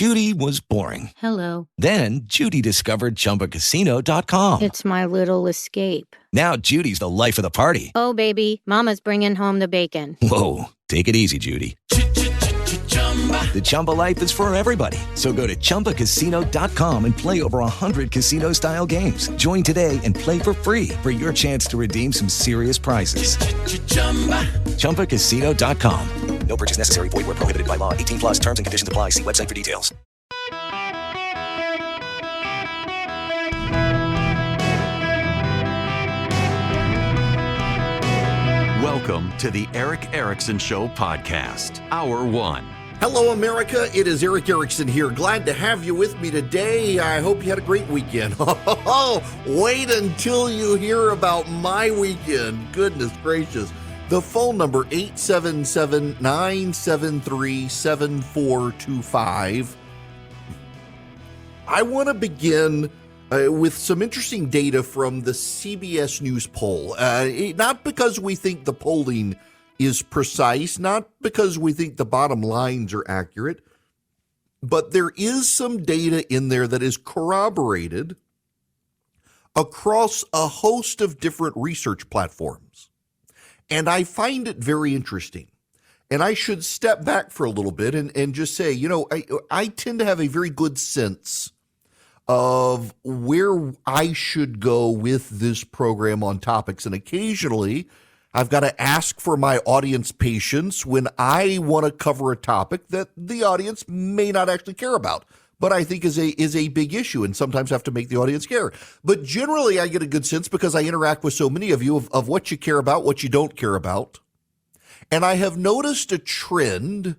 Judy was boring. Hello. Then Judy discovered ChumbaCasino.com. It's my little escape. Now Judy's the life of the party. Oh, baby, mama's bringing home the bacon. Whoa, take it easy, Judy. The Chumba life is for everybody. So go to ChumbaCasino.com and play over 100 casino-style games. Join today and play for free for your chance to redeem some serious prizes. ChumbaCasino.com. No purchase necessary. Void where prohibited by law. 18 plus terms and conditions apply. See website for details. Welcome to the Eric Erickson Show podcast, Hour 1. Hello, America. It is Eric Erickson here. Glad to have you with me today. I hope you had a great weekend. Wait until you hear about my weekend. Goodness gracious. The phone number, 877-973-7425. I want to begin with some interesting data from the CBS News poll. Not because we think the polling is precise, not because we think the bottom lines are accurate, but there is some data in there that is corroborated across a host of different research platforms. And I find it very interesting. And I should step back for a little bit and just say, I tend to have a very good sense of where I should go with this program on topics. And occasionally, I've got to ask for my audience patience when I want to cover a topic that the audience may not actually care about, but I think is a big issue, and sometimes have to make the audience care. But generally, I get a good sense because I interact with so many of you of what you care about, what you don't care about. And I have noticed a trend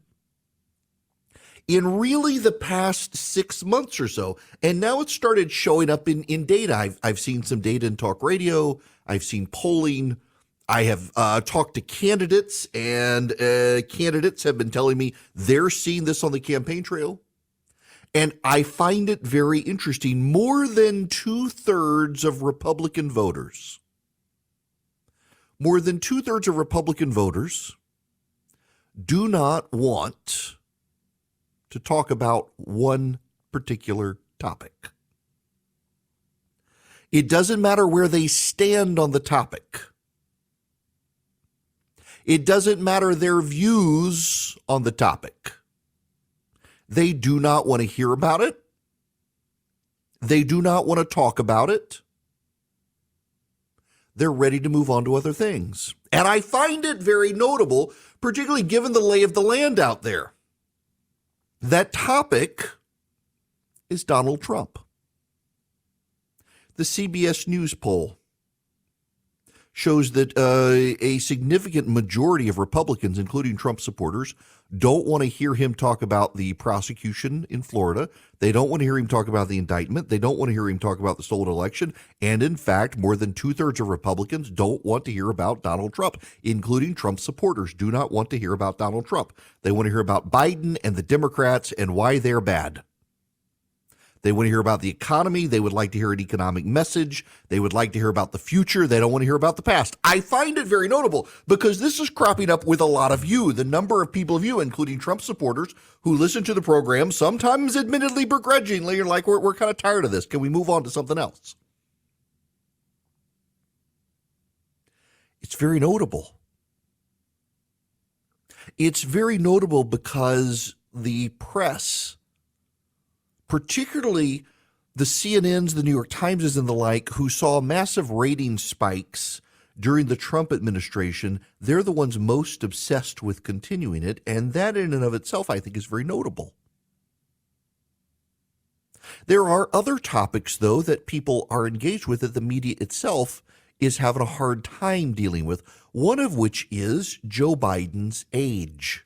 in really the past 6 months or so, and now it's started showing up in data. I've seen some data in talk radio. I've seen polling. I have talked to candidates, and candidates have been telling me they're seeing this on the campaign trail. And I find it very interesting. More than 2/3 of Republican voters, do not want to talk about one particular topic. It doesn't matter where they stand on the topic. It doesn't matter their views on the topic. They do not want to hear about it. They do not want to talk about it. They're ready to move on to other things. And I find it very notable, particularly given the lay of the land out there. That topic is Donald Trump. The CBS News poll shows that a significant majority of Republicans, including Trump supporters, don't want to hear him talk about the prosecution in Florida. They don't want to hear him talk about the indictment. They don't want to hear him talk about the stolen election. And in fact, more than 2/3 of Republicans don't want to hear about Donald Trump, including Trump supporters do not want to hear about Donald Trump. They want to hear about Biden and the Democrats and why they're bad. They want to hear about the economy. They would like to hear an economic message. They would like to hear about the future. They don't want to hear about the past. I find it very notable because this is cropping up with a lot of you. The number of people of you, including Trump supporters, who listen to the program, sometimes admittedly begrudgingly, are like, we're kind of tired of this. Can we move on to something else? It's very notable. It's very notable because the press, particularly the CNNs, the New York Timeses, and the like, who saw massive rating spikes during the Trump administration, they're the ones most obsessed with continuing it. And that in and of itself, I think, is very notable. There are other topics, though, that people are engaged with that the media itself is having a hard time dealing with, one of which is Joe Biden's age.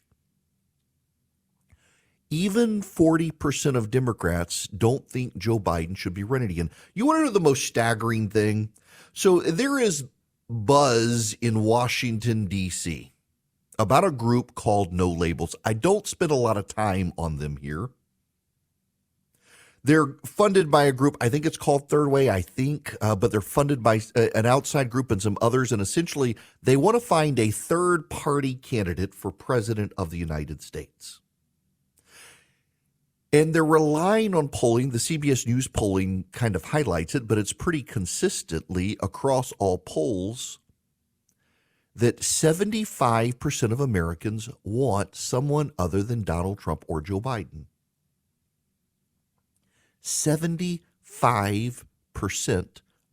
Even 40% of Democrats don't think Joe Biden should be running again. You want to know the most staggering thing? So there is buzz in Washington, D.C. about a group called No Labels. I don't spend a lot of time on them here. They're funded by a group, I think it's called Third Way, but they're funded by an outside group and some others. And essentially, they want to find a third-party candidate for president of the United States. And they're relying on polling. The CBS News polling kind of highlights it, but it's pretty consistently across all polls that 75% of Americans want someone other than Donald Trump or Joe Biden. 75%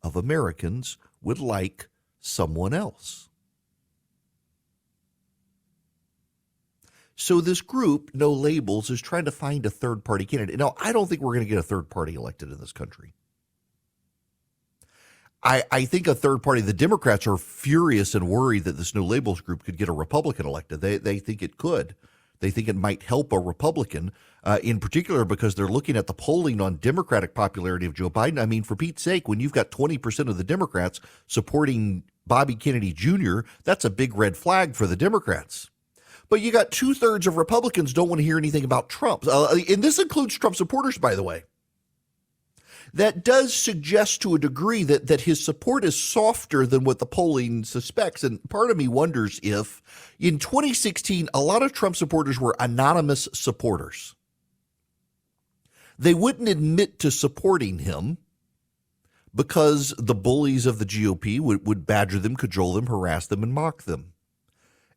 of Americans would like someone else. So this group, No Labels, is trying to find a third-party candidate. Now, I don't think we're going to get a third party elected in this country. I think a third party, the Democrats are furious and worried that this No Labels group could get a Republican elected. They think it could. They think it might help a Republican, in particular because they're looking at the polling on Democratic popularity of Joe Biden. I mean, for Pete's sake, when you've got 20% of the Democrats supporting Bobby Kennedy Jr., that's a big red flag for the Democrats. But you got 2/3 of Republicans don't want to hear anything about Trump. And this includes Trump supporters, by the way. That does suggest to a degree that his support is softer than what the polling suspects. And part of me wonders if in 2016, a lot of Trump supporters were anonymous supporters. They wouldn't admit to supporting him because the bullies of the GOP would badger them, cajole them, harass them, and mock them.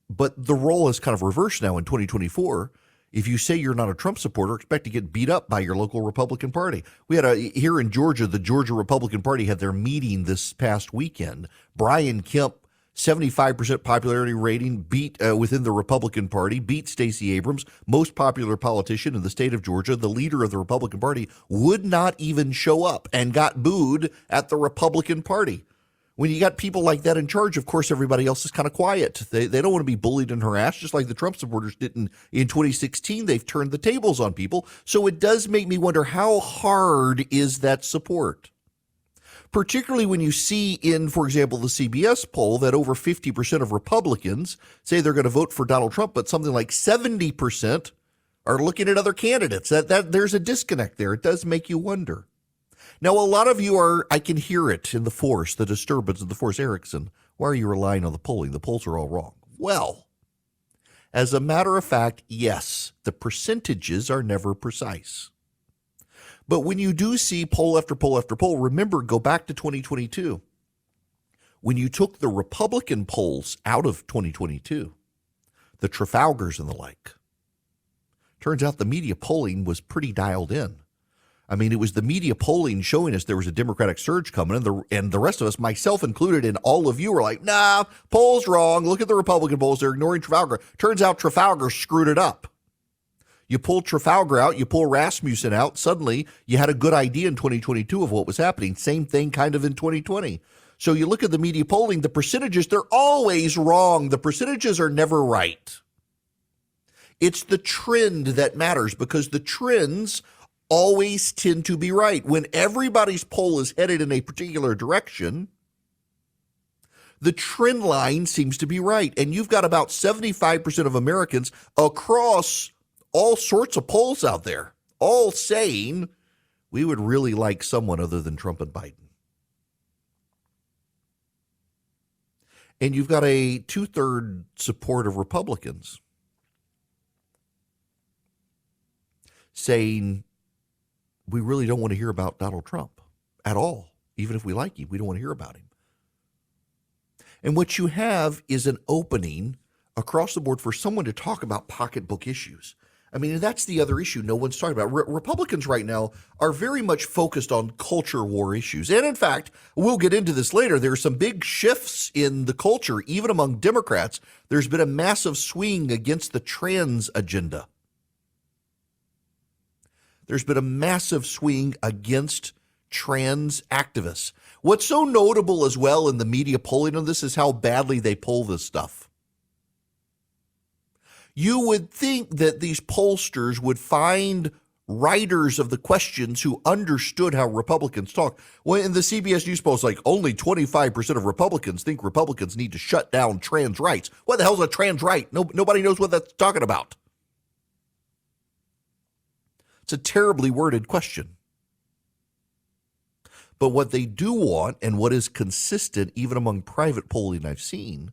But the role is kind of reversed now in 2024. If you say you're not a Trump supporter, expect to get beat up by your local Republican Party. We had here in Georgia, the Georgia Republican Party had their meeting this past weekend. Brian Kemp, 75% popularity rating, beat within the Republican Party, beat Stacey Abrams, most popular politician in the state of Georgia. The leader of the Republican Party would not even show up and got booed at the Republican Party. When you got people like that in charge, of course, everybody else is kind of quiet. They don't want to be bullied and harassed, just like the Trump supporters did in 2016. They've turned the tables on people. So it does make me wonder, how hard is that support? Particularly when you see in, for example, the CBS poll that over 50% of Republicans say they're going to vote for Donald Trump, but something like 70% are looking at other candidates. That there's a disconnect there. It does make you wonder. Now, a lot of you are, I can hear it in the force, the disturbance of the force. Erickson, why are you relying on the polling? The polls are all wrong. Well, as a matter of fact, yes, the percentages are never precise. But when you do see poll after poll after poll, remember, go back to 2022. When you took the Republican polls out of 2022, the Trafalgars and the like, turns out the media polling was pretty dialed in. I mean, it was the media polling showing us there was a Democratic surge coming, and the rest of us, myself included, and all of you were like, nah, poll's wrong. Look at the Republican polls. They're ignoring Trafalgar. Turns out Trafalgar screwed it up. You pull Trafalgar out, you pull Rasmussen out, suddenly you had a good idea in 2022 of what was happening. Same thing kind of in 2020. So you look at the media polling, the percentages, they're always wrong. The percentages are never right. It's the trend that matters, because the trends always tend to be right. When everybody's poll is headed in a particular direction, the trend line seems to be right. And you've got about 75% of Americans across all sorts of polls out there, all saying we would really like someone other than Trump and Biden. And you've got a 2/3 support of Republicans saying we really don't want to hear about Donald Trump at all. Even if we like him, we don't want to hear about him. And what you have is an opening across the board for someone to talk about pocketbook issues. I mean, that's the other issue no one's talking about. Republicans right now are very much focused on culture war issues. And in fact, we'll get into this later. There are some big shifts in the culture, even among Democrats. There's been a massive swing against the trans agenda. There's been a massive swing against trans activists. What's so notable as well in the media polling on this is how badly they poll this stuff. You would think that these pollsters would find writers of the questions who understood how Republicans talk. Well, in the CBS News poll, it's like only 25% of Republicans think Republicans need to shut down trans rights. What the hell's a trans right? Nobody knows what that's talking about. It's a terribly worded question. But what they do want, and what is consistent even among private polling I've seen,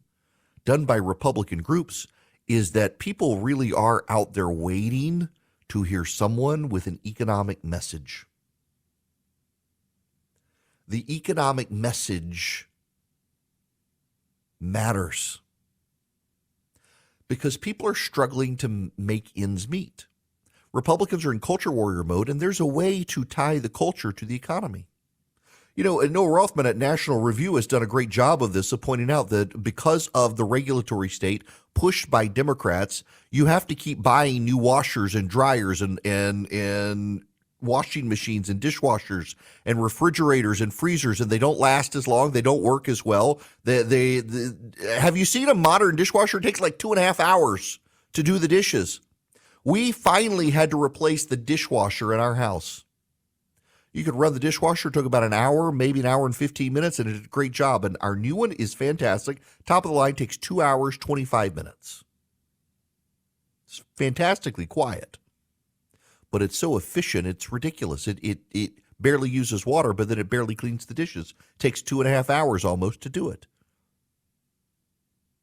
done by Republican groups, is that people really are out there waiting to hear someone with an economic message. The economic message matters because people are struggling to make ends meet. Republicans are in culture warrior mode, and there's a way to tie the culture to the economy. You know, Noah Rothman at National Review has done a great job of this, of pointing out that because of the regulatory state pushed by Democrats, you have to keep buying new washers and dryers and washing machines and dishwashers and refrigerators and freezers, and they don't last as long. They don't work as well. Have you seen a modern dishwasher? It takes like 2.5 hours to do the dishes. We finally had to replace the dishwasher in our house. You could run the dishwasher, it took about an hour, maybe an hour and 15 minutes, and it did a great job. And our new one is fantastic. Top of the line takes 2 hours, 25 minutes. It's fantastically quiet. But it's so efficient, it's ridiculous. It barely uses water, but then it barely cleans the dishes. It takes 2.5 hours almost to do it.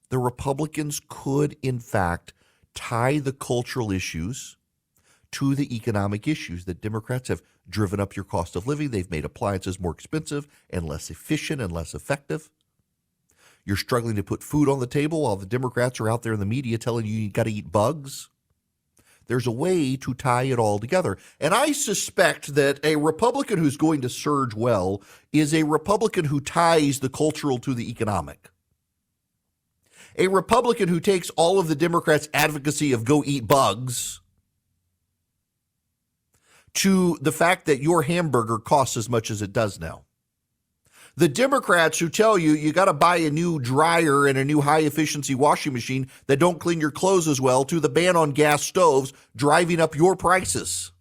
The Republicans could, in fact, tie the cultural issues to the economic issues that Democrats have driven up your cost of living. They've made appliances more expensive and less efficient and less effective. You're struggling to put food on the table while the Democrats are out there in the media telling you got to eat bugs. There's a way to tie it all together. And I suspect that a Republican who's going to surge well is a Republican who ties the cultural to the economic. A Republican who takes all of the Democrats' advocacy of go eat bugs to the fact that your hamburger costs as much as it does now. The Democrats who tell you you got to buy a new dryer and a new high-efficiency washing machine that don't clean your clothes as well, to the ban on gas stoves driving up your prices,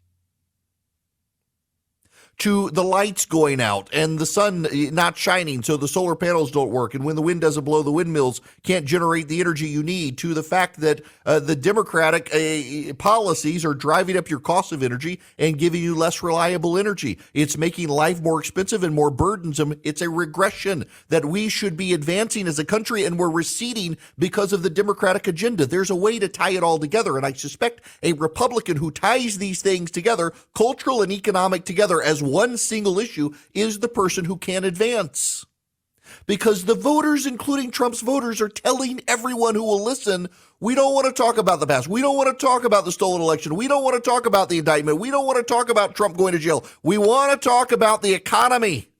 to the lights going out and the sun not shining so the solar panels don't work, and when the wind doesn't blow, the windmills can't generate the energy you need, to the fact that the Democratic policies are driving up your cost of energy and giving you less reliable energy. It's making life more expensive and more burdensome. It's a regression that we should be advancing as a country, and we're receding because of the Democratic agenda. There's a way to tie it all together, and I suspect a Republican who ties these things together, cultural and economic together, as one single issue, is the person who can advance. Because the voters, including Trump's voters, are telling everyone who will listen, we don't want to talk about the past. We don't want to talk about the stolen election. We don't want to talk about the indictment. We don't want to talk about Trump going to jail. We want to talk about the economy.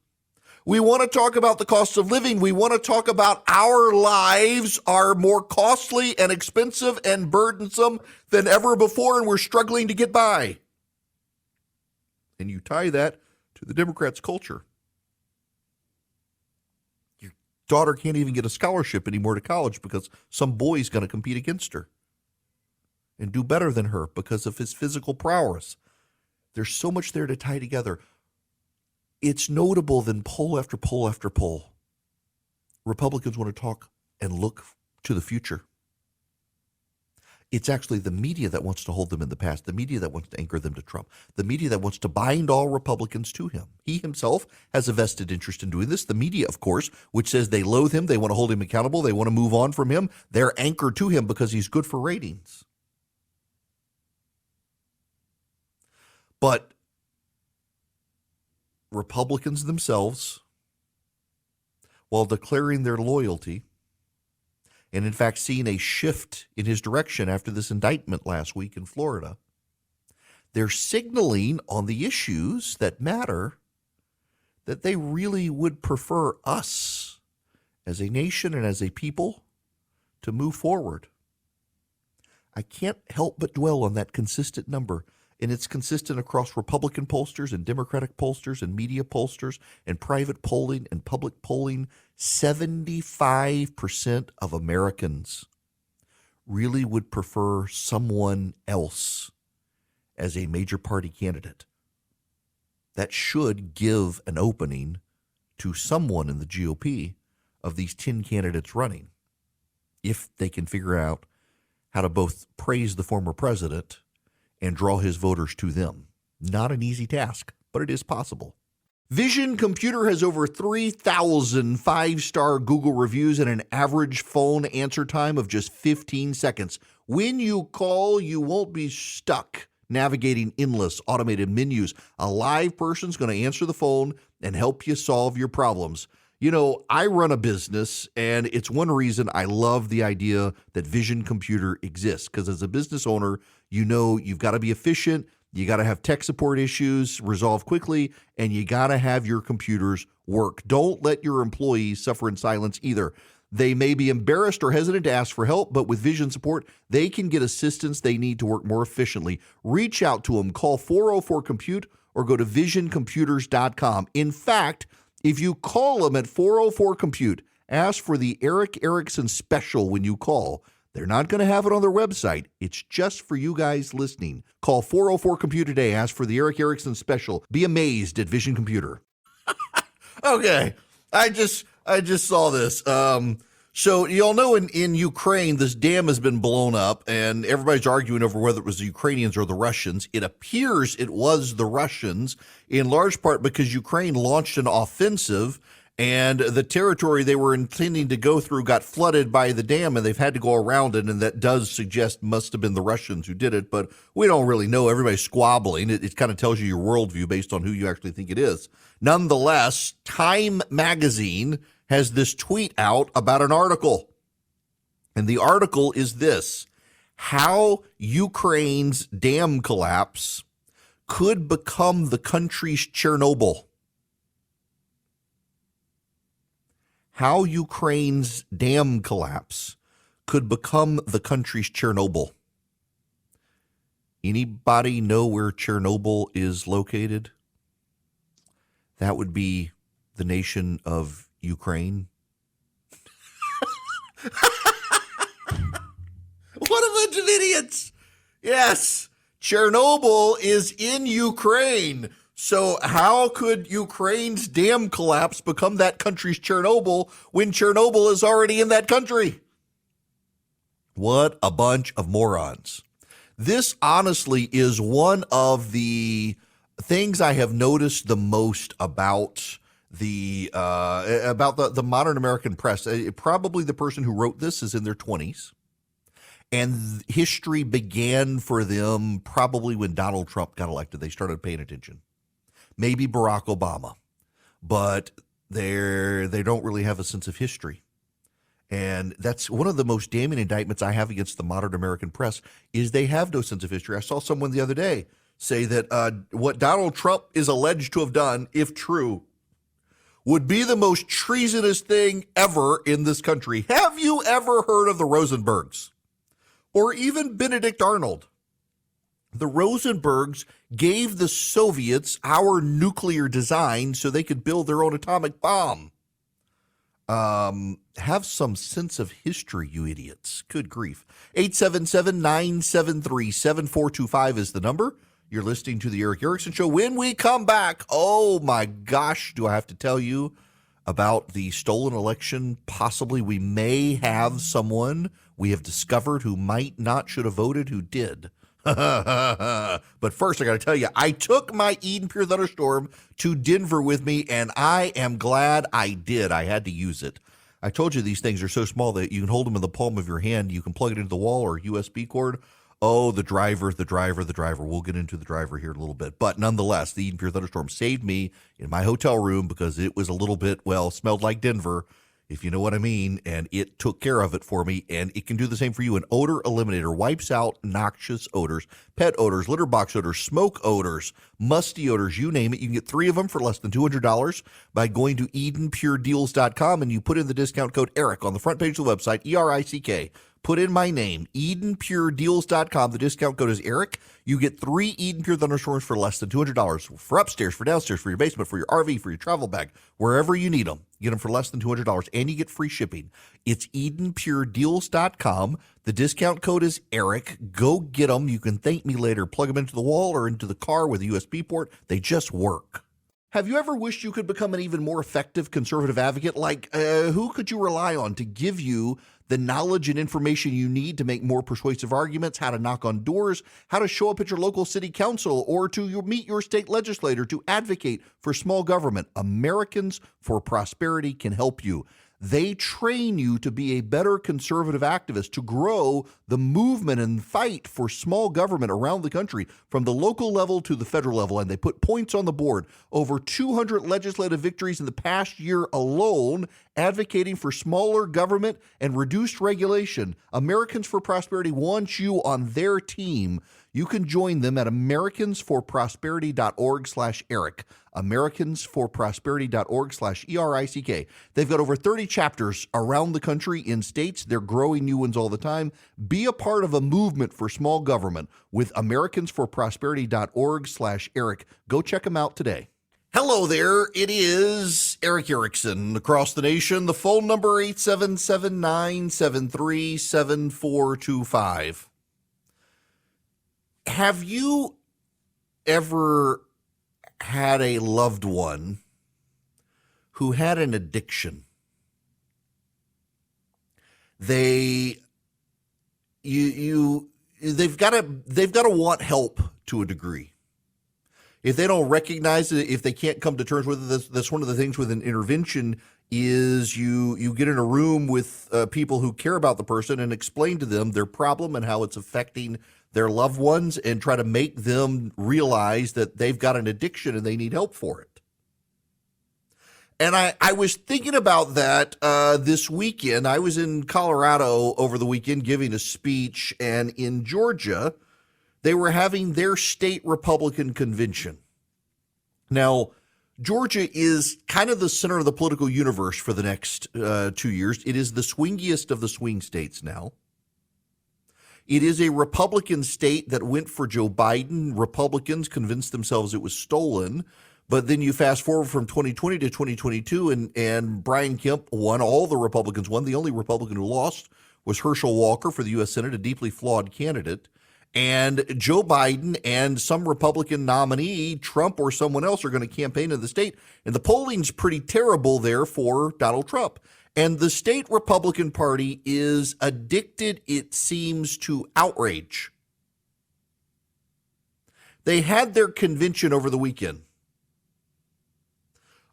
We want to talk about the cost of living. We want to talk about our lives are more costly and expensive and burdensome than ever before, and we're struggling to get by. And you tie that to the Democrats' culture. Your daughter can't even get a scholarship anymore to college because some boy's going to compete against her and do better than her because of his physical prowess. There's so much there to tie together. It's notable that poll after poll after poll, Republicans want to talk and look to the future. It's actually the media that wants to hold them in the past, the media that wants to anchor them to Trump, the media that wants to bind all Republicans to him. He himself has a vested interest in doing this. The media, of course, which says they loathe him, they want to hold him accountable, they want to move on from him, they're anchored to him because he's good for ratings. But Republicans themselves, while declaring their loyalty, and in fact seeing a shift in his direction after this indictment last week in Florida, they're signaling on the issues that matter that they really would prefer us as a nation and as a people to move forward. I can't help but dwell on that consistent number. And it's consistent across Republican pollsters and Democratic pollsters and media pollsters and private polling and public polling. 75% of Americans really would prefer someone else as a major party candidate. That should give an opening to someone in the GOP of these 10 candidates running, if they can figure out how to both praise the former president and draw his voters to them. Not an easy task, but it is possible. Vision Computer has over 3,000 five-star Google reviews and an average phone answer time of just 15 seconds. When you call, you won't be stuck navigating endless automated menus. A live person's going to answer the phone and help you solve your problems. You know, I run a business, and it's one reason I love the idea that Vision Computer exists, because as a business owner, you know you've got to be efficient, you got to have tech support issues resolved quickly, and you got to have your computers work. Don't let your employees suffer in silence either. They may be embarrassed or hesitant to ask for help, but with Vision support, they can get assistance they need to work more efficiently. Reach out to them. Call 404-COMPUTE or go to visioncomputers.com. In fact, if you call them at 404-COMPUTE, ask for the Eric Erickson special when you call. They're not going to have it on their website. It's just for you guys listening. Call 404-COMPUTE today. Ask for the Eric Erickson special. Be amazed at Vision Computer. Okay. I just saw this. So you all know in Ukraine, this dam has been blown up, and everybody's arguing over whether it was the Ukrainians or the Russians. It appears it was the Russians, in large part because Ukraine launched an offensive, and the territory they were intending to go through got flooded by the dam, and they've had to go around it, and that does suggest must have been the Russians who did it, but we don't really know. Everybody's squabbling. It kind of tells you your worldview based on who you actually think it is. Nonetheless, Time magazine has this tweet out about an article. And the article is this: how Ukraine's dam collapse could become the country's Chernobyl. How Ukraine's dam collapse could become the country's Chernobyl. Anybody know where Chernobyl is located? That would be the nation of Ukraine. What a bunch of idiots. Yes, Chernobyl is in Ukraine. So how could Ukraine's dam collapse become that country's Chernobyl when Chernobyl is already in that country? What a bunch of morons. This honestly is one of the things I have noticed the most about the modern American press. Probably the person who wrote this is in their 20s, and history began for them probably when Donald Trump got elected. They started paying attention. Maybe Barack Obama, but they don't really have a sense of history. And that's one of the most damning indictments I have against the modern American press is they have no sense of history. I saw someone the other day say that what Donald Trump is alleged to have done, if true, would be the most treasonous thing ever in this country. Have you ever heard of the Rosenbergs? Or even Benedict Arnold? The Rosenbergs gave the Soviets our nuclear design so they could build their own atomic bomb. Have some sense of history, you idiots. Good grief. 877-973-7425 is the number. You're listening to the Eric Erickson Show. When we come back, oh my gosh, do I have to tell you about the stolen election? Possibly we may have someone we have discovered who might not should have voted who did. But first, I got to tell you, I took my Eden Pure Thunderstorm to Denver with me, and I am glad I did. I had to use it. I told you these things are so small that you can hold them in the palm of your hand. You can plug it into the wall or a USB cord. Oh, the driver. We'll get into the driver here in a little bit. But nonetheless, the Eden Pure Thunderstorm saved me in my hotel room because it was a little bit, smelled like Denver, if you know what I mean, and it took care of it for me, and it can do the same for you. An odor eliminator wipes out noxious odors, pet odors, litter box odors, smoke odors, musty odors, you name it. You can get 3 of them for less than $200 by going to EdenPureDeals.com, and you put in the discount code ERIC on the front page of the website, ERICK. Put in my name, EdenPureDeals.com. The discount code is ERIC. You get 3 Eden Pure Thunderstorms for less than $200 for upstairs, for downstairs, for your basement, for your RV, for your travel bag, wherever you need them. Get them for less than $200, and you get free shipping. It's EdenPureDeals.com. The discount code is ERIC. Go get them. You can thank me later. Plug them into the wall or into the car with a USB port. They just work. Have you ever wished you could become an even more effective conservative advocate? Who could you rely on to give you the knowledge and information you need to make more persuasive arguments, how to knock on doors, how to show up at your local city council or to meet your state legislator to advocate for small government? Americans for Prosperity can help you. They train you to be a better conservative activist, to grow the movement and fight for small government around the country, from the local level to the federal level. And they put points on the board. Over 200 legislative victories in the past year alone, advocating for smaller government and reduced regulation. Americans for Prosperity wants you on their team. You can join them at americansforprosperity.org/Eric. americansforprosperity.org/ERICK. They've got over 30 chapters around the country in states. They're growing new ones all the time. Be a part of a movement for small government with americansforprosperity.org/Eric. Go check them out today. Hello there. It is Eric Erickson across the nation. The phone number 877-973-7425. Have you ever had a loved one who had an addiction? They've got to want help to a degree. If they don't recognize it, if they can't come to terms with it, that's one of the things with an intervention is you get in a room with people who care about the person and explain to them their problem and how it's affecting their loved ones, and try to make them realize that they've got an addiction and they need help for it. And I was thinking about that this weekend. I was in Colorado over the weekend giving a speech, and in Georgia, they were having their state Republican convention. Now, Georgia is kind of the center of the political universe for the next 2 years. It is the swingiest of the swing states now. It is a Republican state that went for Joe Biden. Republicans convinced themselves it was stolen. But then you fast forward from 2020 to 2022, and Brian Kemp won. All the Republicans won. The only Republican who lost was Herschel Walker for the U.S. Senate, a deeply flawed candidate. And Joe Biden and some Republican nominee, Trump or someone else, are going to campaign in the state. And the polling's pretty terrible there for Donald Trump. And the state Republican Party is addicted, it seems, to outrage. They had their convention over the weekend.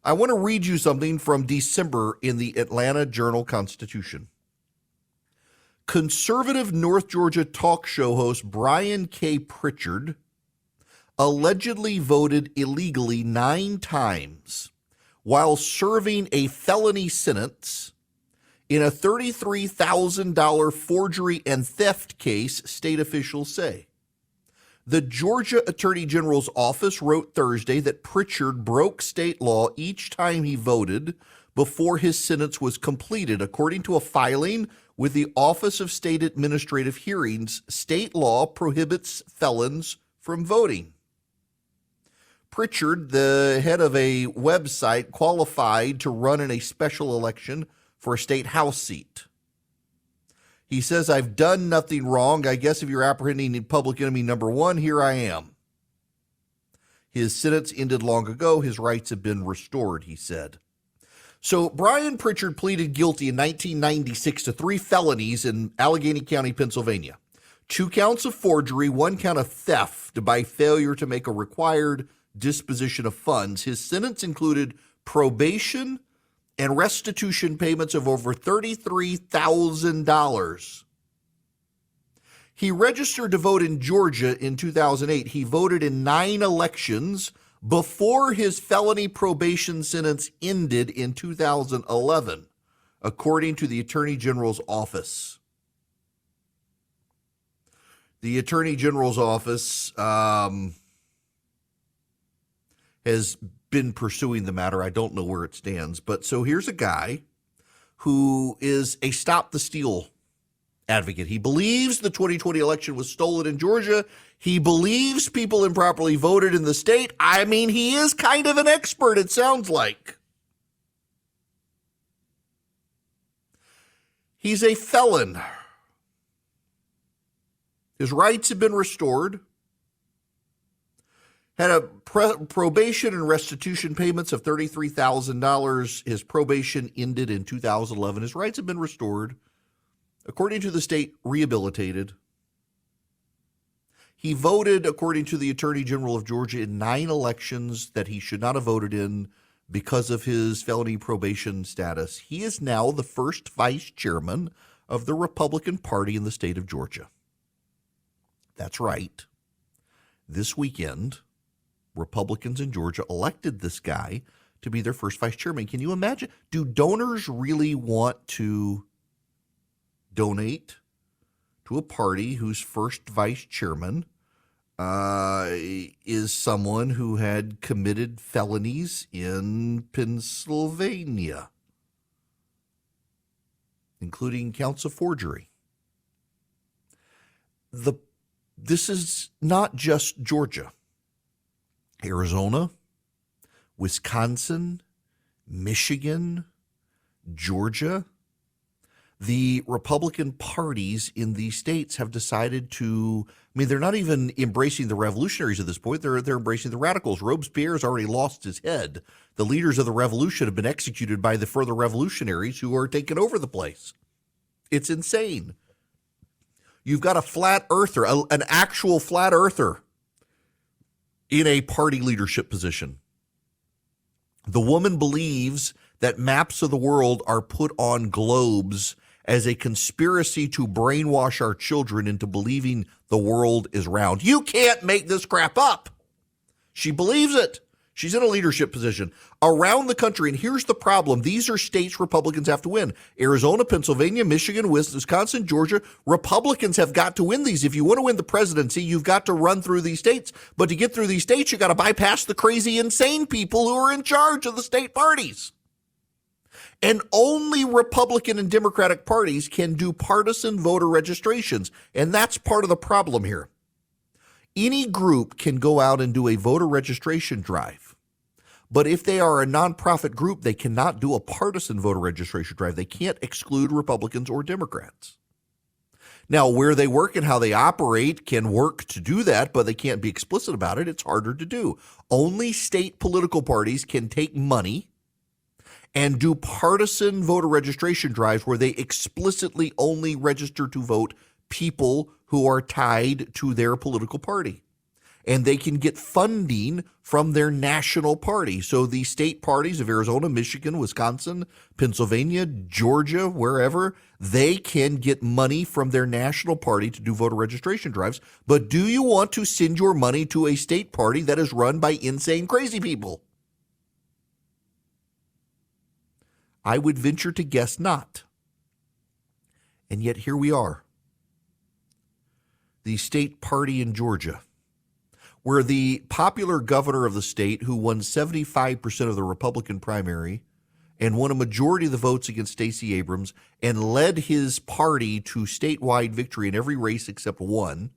I want to read you something from December in the Atlanta Journal-Constitution. Conservative North Georgia talk show host Brian K. Pritchard allegedly voted illegally 9 times while serving a felony sentence in a $33,000 forgery and theft case, state officials say. The Georgia Attorney General's office wrote Thursday that Pritchard broke state law each time he voted before his sentence was completed. According to a filing with the Office of State Administrative Hearings, state law prohibits felons from voting. Pritchard, the head of a website, qualified to run in a special election for a state house seat. He says, "I've done nothing wrong. I guess if you're apprehending public enemy number one, here I am." His sentence ended long ago. His rights have been restored, he said. So Brian Pritchard pleaded guilty in 1996 to 3 felonies in Allegheny County, Pennsylvania. 2 counts of forgery, 1 count of theft by failure to make a required disposition of funds. His sentence included probation and restitution payments of over $33,000. He registered to vote in Georgia in 2008. He voted in 9 elections before his felony probation sentence ended in 2011, according to the Attorney General's office. The Attorney General's office has been pursuing the matter. I don't know where it stands. But so here's a guy who is a Stop the Steal advocate. He believes the 2020 election was stolen in Georgia. He believes people improperly voted in the state. I mean, he is kind of an expert, it sounds like. He's a felon. His rights have been restored. Had a probation and restitution payments of $33,000. His probation ended in 2011. His rights have been restored. According to the state, rehabilitated. He voted, according to the Attorney General of Georgia, in 9 elections that he should not have voted in because of his felony probation status. He is now the first vice chairman of the Republican Party in the state of Georgia. That's right. This weekend, Republicans in Georgia elected this guy to be their first vice chairman. Can you imagine? Do donors really want to donate to a party whose first vice chairman is someone who had committed felonies in Pennsylvania, including counts of forgery? This is not just Georgia. Arizona, Wisconsin, Michigan, Georgia. The Republican parties in these states have decided to, they're not even embracing the revolutionaries at this point. They're embracing the radicals. Robespierre's already lost his head. The leaders of the revolution have been executed by the further revolutionaries who are taking over the place. It's insane. You've got a flat earther, an actual flat earther in a party leadership position. The woman believes that maps of the world are put on globes as a conspiracy to brainwash our children into believing the world is round. You can't make this crap up. She believes it. She's in a leadership position around the country. And here's the problem. These are states Republicans have to win. Arizona, Pennsylvania, Michigan, Wisconsin, Georgia. Republicans have got to win these. If you want to win the presidency, you've got to run through these states. But to get through these states, you got to bypass the crazy, insane people who are in charge of the state parties. And only Republican and Democratic parties can do partisan voter registrations. And that's part of the problem here. Any group can go out and do a voter registration drive. But if they are a nonprofit group, they cannot do a partisan voter registration drive. They can't exclude Republicans or Democrats. Now, where they work and how they operate can work to do that, but they can't be explicit about it. It's harder to do. Only state political parties can take money and do partisan voter registration drives where they explicitly only register to vote people who are tied to their political party. And they can get funding from their national party. So the state parties of Arizona, Michigan, Wisconsin, Pennsylvania, Georgia, wherever, they can get money from their national party to do voter registration drives. But do you want to send your money to a state party that is run by insane, crazy people? I would venture to guess not. And yet here we are. The state party in Georgia, where the popular governor of the state, who won 75% of the Republican primary and won a majority of the votes against Stacey Abrams and led his party to statewide victory in every race except one,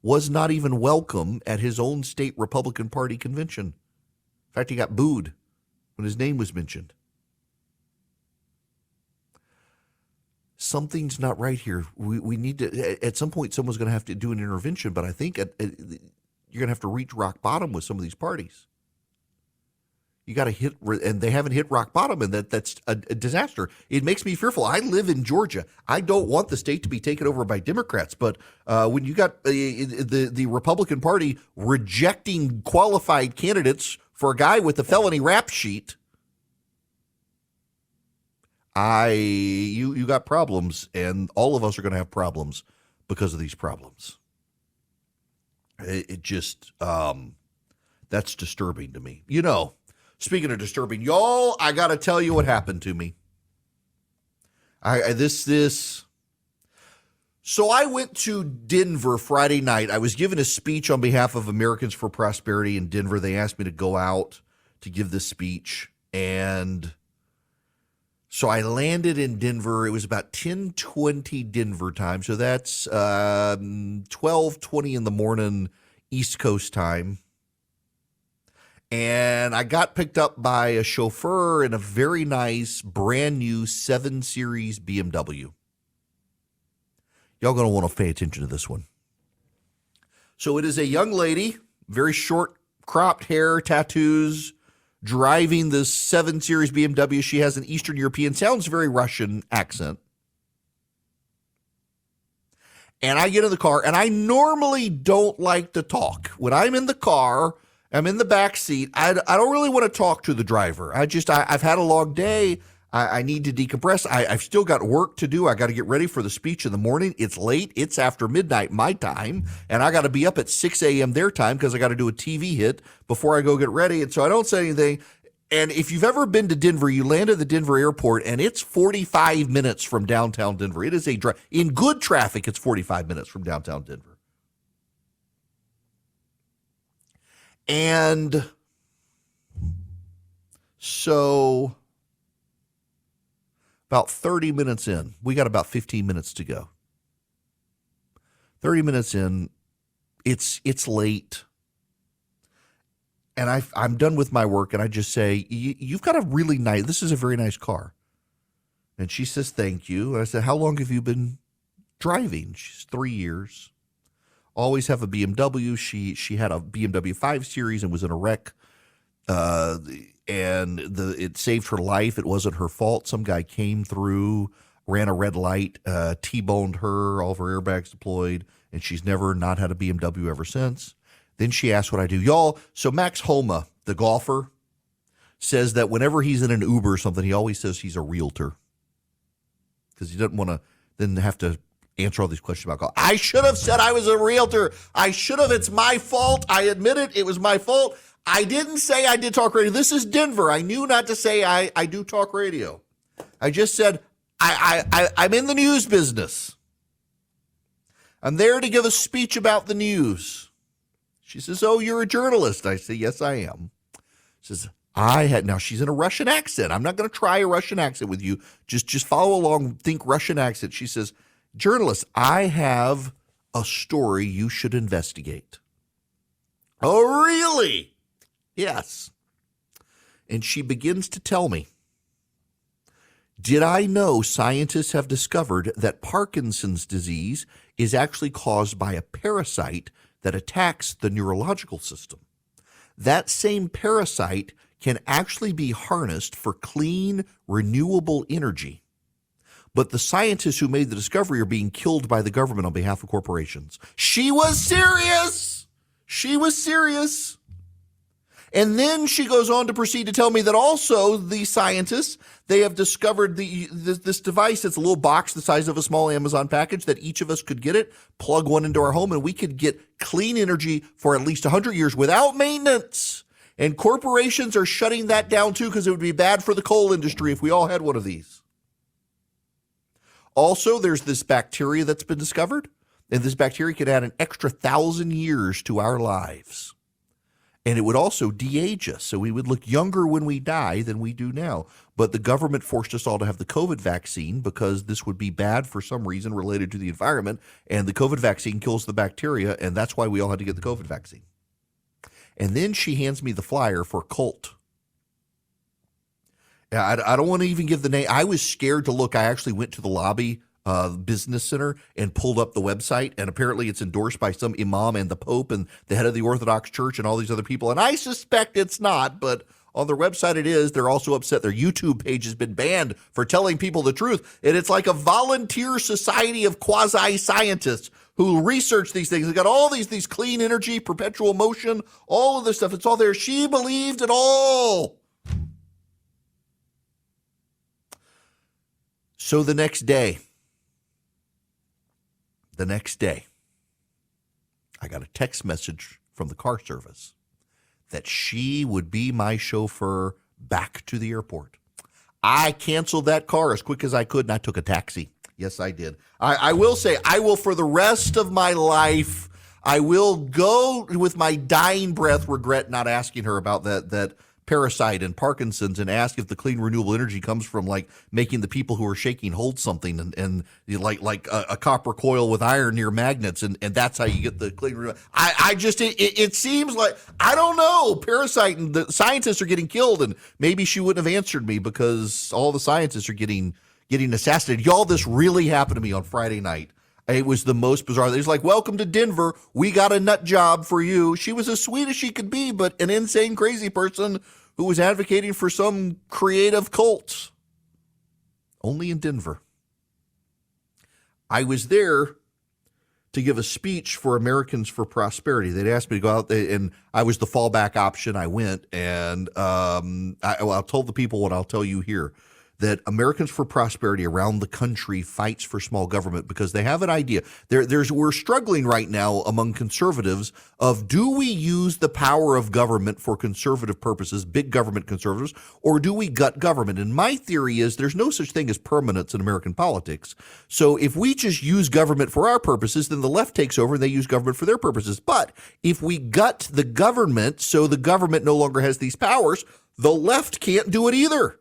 was not even welcome at his own state Republican Party convention. In fact, he got booed when his name was mentioned. Something's not right here. We need to, at some point, someone's going to have to do an intervention, but I think you're going to have to reach rock bottom with some of these parties. You got to hit, and they haven't hit rock bottom, and that's a disaster. It makes me fearful. I live in Georgia. I don't want the state to be taken over by Democrats, but when you got the Republican Party rejecting qualified candidates for a guy with a felony rap sheet, you got problems, and all of us are going to have problems because of these problems. It just, that's disturbing to me. You know, speaking of disturbing, y'all, I got to tell you what happened to me. So I went to Denver Friday night. I was giving a speech on behalf of Americans for Prosperity in Denver. They asked me to go out to give this speech, and so I landed in Denver. It was about 10:20 Denver time. So that's 12:20 in the morning East Coast time. And I got picked up by a chauffeur in a very nice brand new 7 Series BMW. Y'all going to want to pay attention to this one. So it is a young lady, very short cropped hair, tattoos, driving this 7 Series BMW. She has an Eastern European, sounds very Russian accent. And I get in the car, and I normally don't like to talk. When I'm in the car I'm in the back seat. I don't really want to talk to the driver. I've had a long day. I need to decompress. I've still got work to do. I got to get ready for the speech in the morning. It's late. It's after midnight my time, and I got to be up at 6 a.m. their time because I got to do a TV hit before I go get ready. And so I don't say anything. And if you've ever been to Denver, you land at the Denver airport, and it's 45 minutes from downtown Denver. It is a drive. In good traffic, it's 45 minutes from downtown Denver. And so about 30 minutes in, we got about 15 minutes to go. 30 minutes in, it's late. And I'm done with my work, and I just say, you've got a really nice, this is a very nice car. And she says, thank you. And I said, how long have you been driving? She's 3 years. Always have a BMW. She had a BMW 5 Series and was in a wreck, and it saved her life. It wasn't her fault. Some guy came through, ran a red light, T-boned her, all of her airbags deployed, and she's never not had a BMW ever since. Then she asked what I do. Y'all, so Max Homa, the golfer, says that whenever he's in an Uber or something, he always says he's a realtor because he doesn't want to then have to answer all these questions about golf. I should have said I was a realtor. I should have. It's my fault. I admit it. It was my fault. I didn't say I did talk radio. This is Denver. I knew not to say I do talk radio. I just said I'm in the news business. I'm there to give a speech about the news. She says, oh, you're a journalist. I say, yes, I am. She says, now she's in a Russian accent. I'm not going to try a Russian accent with you. Just follow along, think Russian accent. She says, journalist, I have a story you should investigate. Oh, really? Yes. And she begins to tell me, did I know scientists have discovered that Parkinson's disease is actually caused by a parasite that attacks the neurological system? That same parasite can actually be harnessed for clean, renewable energy. But the scientists who made the discovery are being killed by the government on behalf of corporations. She was serious. She was serious. And then she goes on to proceed to tell me that also the scientists, they have discovered this device. It's a little box the size of a small Amazon package that each of us could get it, plug one into our home, and we could get clean energy for at least 100 years without maintenance. And corporations are shutting that down too because it would be bad for the coal industry if we all had one of these. Also, there's this bacteria that's been discovered, and this bacteria could add an extra 1,000 years to our lives. And it would also de-age us, so we would look younger when we die than we do now. But the government forced us all to have the COVID vaccine because this would be bad for some reason related to the environment, and the COVID vaccine kills the bacteria, and that's why we all had to get the COVID vaccine. And then she hands me the flyer for Cult. I don't want to even give the name. I was scared to look. I actually went to the lobby business center and pulled up the website, and apparently it's endorsed by some imam and the Pope and the head of the Orthodox Church and all these other people. And I suspect it's not, but on their website it is. They're also upset their YouTube page has been banned for telling people the truth. And it's like a volunteer society of quasi-scientists who research these things. They got all these clean energy, perpetual motion, all of this stuff. It's all there. She believed it all. So the next day, I got a text message from the car service that she would be my chauffeur back to the airport. I canceled that car as quick as I could, and I took a taxi. Yes, I did. I will say, I will for the rest of my life, I will go with my dying breath regret not asking her about that parasite and Parkinson's and ask if the clean renewable energy comes from like making the people who are shaking hold something and like a copper coil with iron near magnets and that's how you get the clean renewable. It seems like, I don't know, parasite and the scientists are getting killed, and maybe she wouldn't have answered me because all the scientists are getting assassinated. Y'all, this really happened to me on Friday night. It was the most bizarre. It was like, welcome to Denver. We got a nut job for you. She was as sweet as she could be, but an insane, crazy person who was advocating for some creative cult. Only in Denver. I was there to give a speech for Americans for Prosperity. They'd asked me to go out there, and I was the fallback option. I went, and I told the people what I'll tell you here, that Americans for Prosperity around the country fights for small government because they have an idea. We're struggling right now among conservatives of, do we use the power of government for conservative purposes, big government conservatives, or do we gut government? And my theory is there's no such thing as permanence in American politics. So if we just use government for our purposes, then the left takes over and they use government for their purposes. But if we gut the government so the government no longer has these powers, the left can't do it either.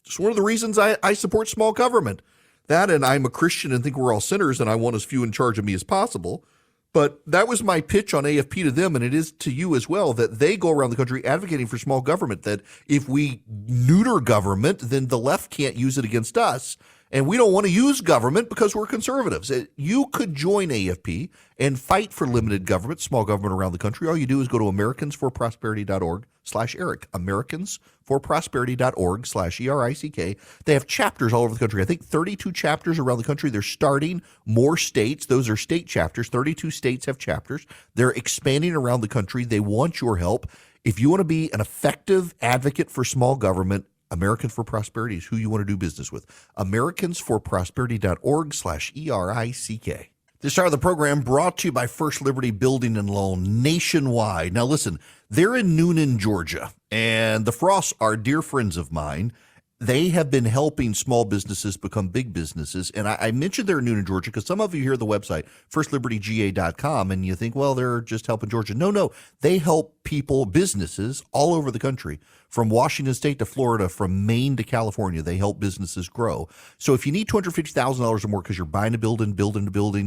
It's one of the reasons I support small government. That, and I'm a Christian and think we're all sinners and I want as few in charge of me as possible. But that was my pitch on AFP to them, and it is to you as well, that they go around the country advocating for small government, that if we neuter government, then the left can't use it against us. And we don't want to use government because we're conservatives. You could join AFP and fight for limited government, small government around the country. All you do is go to americansforprosperity.org/Eric, americansforprosperity.org/ERICK. They have chapters all over the country. I think 32 chapters around the country. They're starting more states. Those are state chapters. 32 states have chapters. They're expanding around the country. They want your help. If you want to be an effective advocate for small government, Americans for Prosperity is who you want to do business with. americansforprosperity.org/ERICK. This hour of the program brought to you by First Liberty Building and Loan nationwide. Now listen, they're in Noonan, Georgia, and the Frosts are dear friends of mine. They have been helping small businesses become big businesses. And I mentioned they're in Noonan, Georgia, because some of you hear the website, firstlibertyga.com, and you think, well, they're just helping Georgia. No, they help people, businesses all over the country, from Washington State to Florida, from Maine to California. They help businesses grow. So if you need $250,000 or more because you're buying a building,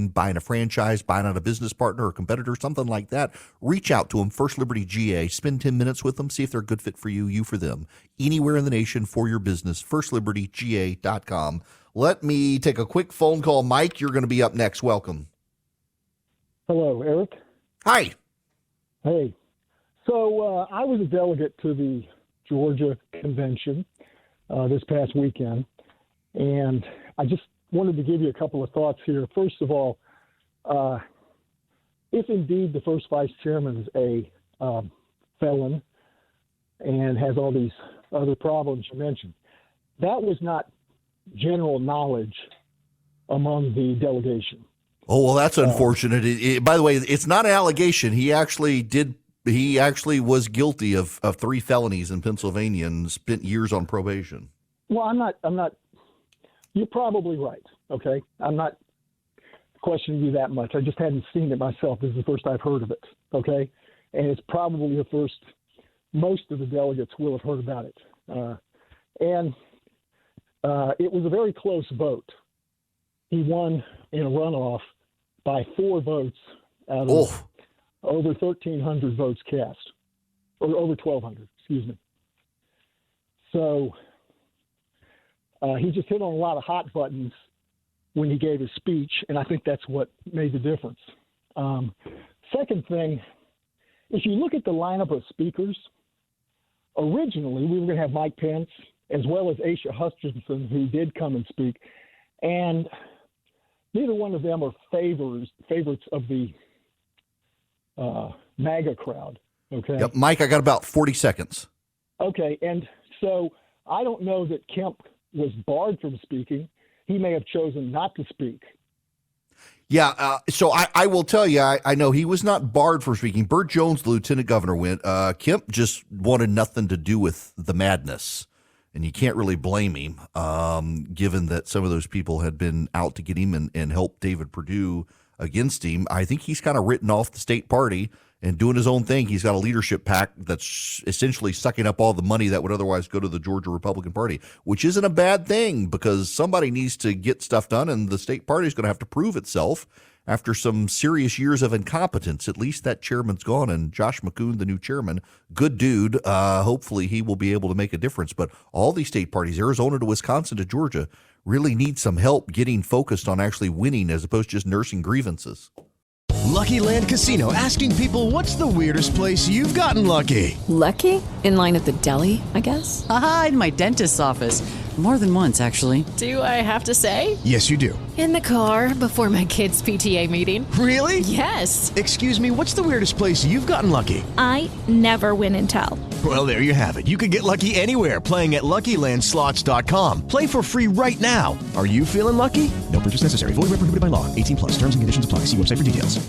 buying a franchise, buying out a business partner or competitor, something like that, reach out to them, First Liberty GA. Spend 10 minutes with them, see if they're a good fit for you, you for them. Anywhere in the nation for your business, firstlibertyga.com. Let me take a quick phone call. Mike, you're going to be up next. Welcome. Hello, Eric. Hi. Hey. So I was a delegate to the Georgia convention this past weekend, and I just wanted to give you a couple of thoughts here. First of all, if indeed the first vice chairman is a felon and has all these other problems you mentioned, that was not general knowledge among the delegation. Oh, well, that's unfortunate. By the way, it's not an allegation. He actually was guilty of 3 felonies in Pennsylvania and spent years on probation. Well, I'm not, you're probably right. Okay. I'm not questioning you that much. I just hadn't seen it myself. This is the first I've heard of it. Okay. And it's probably the first most of the delegates will have heard about it. And it was a very close vote. He won in a runoff by 4 votes out of over 1,300 votes cast, or over 1,200, excuse me. So he just hit on a lot of hot buttons when he gave his speech, and I think that's what made the difference. Second thing, if you look at the lineup of speakers, originally we were going to have Mike Pence as well as Asa Hutchinson, who did come and speak, and neither one of them are favorites of the MAGA crowd. Okay. Yep, Mike, I got about 40 seconds. Okay, and so I don't know that Kemp was barred from speaking. He may have chosen not to speak. Yeah, so I will tell you, I know he was not barred from speaking. Burt Jones, the lieutenant governor, went. Kemp just wanted nothing to do with the madness, and you can't really blame him, given that some of those people had been out to get him and help David Perdue against him. I think he's kind of written off the state party and doing his own thing. He's got a leadership pack that's essentially sucking up all the money that would otherwise go to the Georgia Republican Party, which isn't a bad thing because somebody needs to get stuff done, and the state party is going to have to prove itself after some serious years of incompetence. At least that chairman's gone, and Josh McCoon, the new chairman, good dude. Hopefully he will be able to make a difference. But all these state parties, Arizona to Wisconsin to Georgia, really need some help getting focused on actually winning as opposed to just nursing grievances. Lucky Land Casino, asking people, what's the weirdest place you've gotten lucky? Lucky? In line at the deli, I guess? Aha, in my dentist's office. More than once, actually. Do I have to say? Yes, you do. In the car before my kids' PTA meeting. Really? Yes. Excuse me, what's the weirdest place you've gotten lucky? I never win and tell. Well, there you have it. You can get lucky anywhere, playing at LuckyLandSlots.com. Play for free right now. Are you feeling lucky? No purchase necessary. Void where prohibited by law. 18 plus. Terms and conditions apply. See website for details.